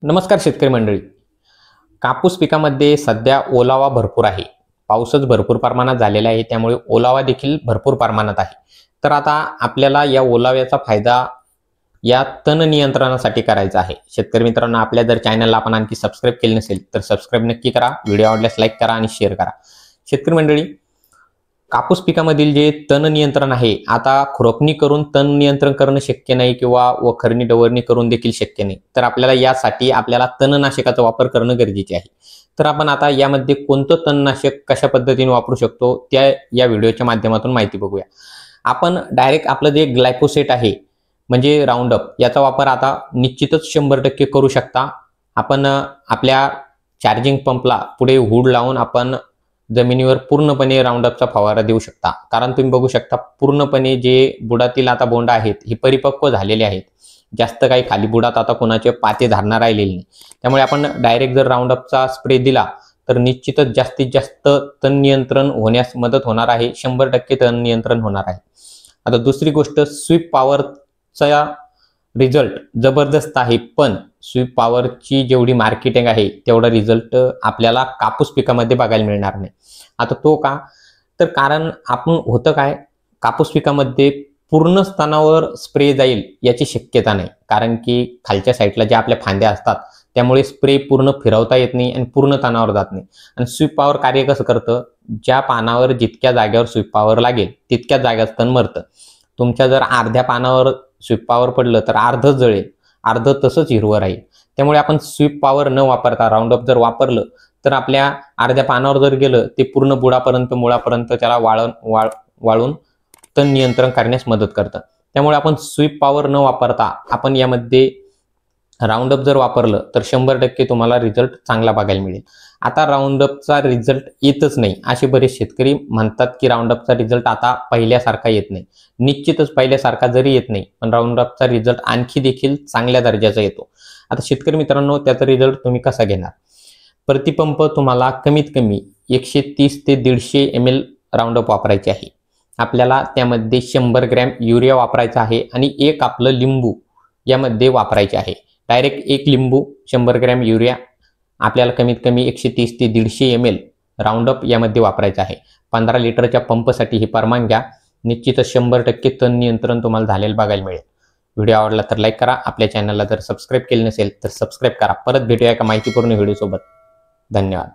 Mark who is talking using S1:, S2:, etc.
S1: नमस्कार शेतकरी मंडळी. कापूस पिकामध्ये सध्या ओलावा भरपूर आहे. पाऊसच भरपूर प्रमाणात झालेला आहे, त्यामुळे ओलावा देखील भरपूर प्रमाणात आहे. तर आता आपल्याला या ओलाव्याचा फायदा या तण नियंत्रणासाठी करायचा आहे. शेतकरी मित्रांनो, आपल्या जर चॅनलला आपण आणखी सबस्क्राईब केले नसेल तर सबस्क्राईब नक्की करा. व्हिडिओ आवडल्यास लाईक करा आणि शेअर करा. शेतकरी मंडळी, कापूस पिकामधील जे तण नियंत्रण आहे, आता खुरपणी करून तण नियंत्रण करणं शक्य नाही किंवा वखरणी डवरणी करून देखील शक्य नाही. तर आपल्याला यासाठी तणनाशकाचा वापर करणं गरजेचे आहे. तर आपण आता यामध्ये कोणतं तणनाशक कशा पद्धतीने वापरू शकतो त्या या व्हिडिओच्या माध्यमातून माहिती बघूया. आपण डायरेक्ट आपलं जे ग्लायफोसेट आहे म्हणजे राऊंडअप, याचा वापर आता निश्चितच 100% करू शकता. आपण आपल्या चार्जिंग पंपला पुढे हुड लावून आपण जमिनीवर पूर्णपणे राऊंडअपचा फवारा देऊ शकता. कारण तुम्ही बघू शकता पूर्णपणे जे बुडातील आता बोंड आहेत हे परिपक्व झालेले आहेत. जास्त काही खाली बुडात आता कोणाचे पाते धारणा राहिलेले नाही. त्यामुळे आपण डायरेक्ट जर राऊंडअपचा स्प्रे दिला तर निश्चितच जास्तीत जास्त तण नियंत्रण होण्यास मदत होणार आहे. 100% तण नियंत्रण होणार आहे. आता दुसरी गोष्ट, स्वीप पॉवरचा रिझल्ट जबरदस्त आहे, पण स्वीप पॉवरची जेवढी मार्केटिंग आहे तेवढा रिझल्ट आपल्याला कापूस पिकामध्ये बघायला मिळणार नाही. आता तो का? तर कारण आपण होतं काय, कापूस पिकामध्ये पूर्ण स्तनावर स्प्रे जाईल याची शक्यता नाही. कारण की खालच्या साईडला ज्या आपल्या फांद्या असतात त्यामुळे स्प्रे पूर्ण फिरवता येत नाही आणि पूर्ण तणावर जात नाही. आणि स्वीप पॉवर कार्य कसं करतं, ज्या पानावर जितक्या जागेवर स्वीप पॉवर लागेल तितक्या जागेत तण मरतं. तुमच्या जर अर्ध्या पानावर स्वीप पॉवर पडलं तर अर्धच जळेल, अर्ध तसंच हिरवं राहील. त्यामुळे आपण स्वीप पॉवर न वापरता राऊंडअप जर वापरलं तर आपल्या अर्ध्या पानावर जर गेलं ते पूर्ण बुडापर्यंत मुळापर्यंत त्याला वाळून तण नियंत्रण करण्यास मदत करतं. त्यामुळे आपण स्वीप पॉवर न वापरता आपण यामध्ये राऊंडअप जर वापरलं तर 100% तुम्हाला रिझल्ट चांगला बघायला मिळेल. आता राऊंडअपचा रिझल्ट येतच नाही असे बरेच शेतकरी म्हणतात की राऊंडअपचा रिझल्ट आता पहिल्यासारखा येत नाही. निश्चितच पहिल्यासारखा जरी येत नाही पण राऊंडअपचा रिझल्ट आणखी देखील चांगल्या दर्जाचा येतो. आता शेतकरी मित्रांनो, त्याचा रिझल्ट तुम्ही कसा घेणार? प्रतिपंप तुम्हाला कमीत कमी 130 ते 150 ml राऊंडअप वापरायचे आहे. आपल्याला त्यामध्ये 100 ग्रॅम युरिया वापरायचा आहे आणि एक आपलं लिंबू यामध्ये वापरायचे आहे. डायरेक्ट एक लिंबू 100 ग्रॅम युरिया आपल्याला कमीत कमी 130 ते 150 ml राऊंडअप यामध्ये वापरायचं आहे. 15 लिटरच्या पंपसाठी हे प्रमाण घ्या. निश्चितच 100% तण नियंत्रण तुम्हाला झालेलं बघायला मिळेल. व्हिडिओ आवडला तर लाईक करा. आपल्या चॅनलला जर सबस्क्राईब केले नसेल तर सबस्क्राईब करा. परत भेटूया एका माहितीपूर्ण व्हिडिओसोबत. धन्यवाद.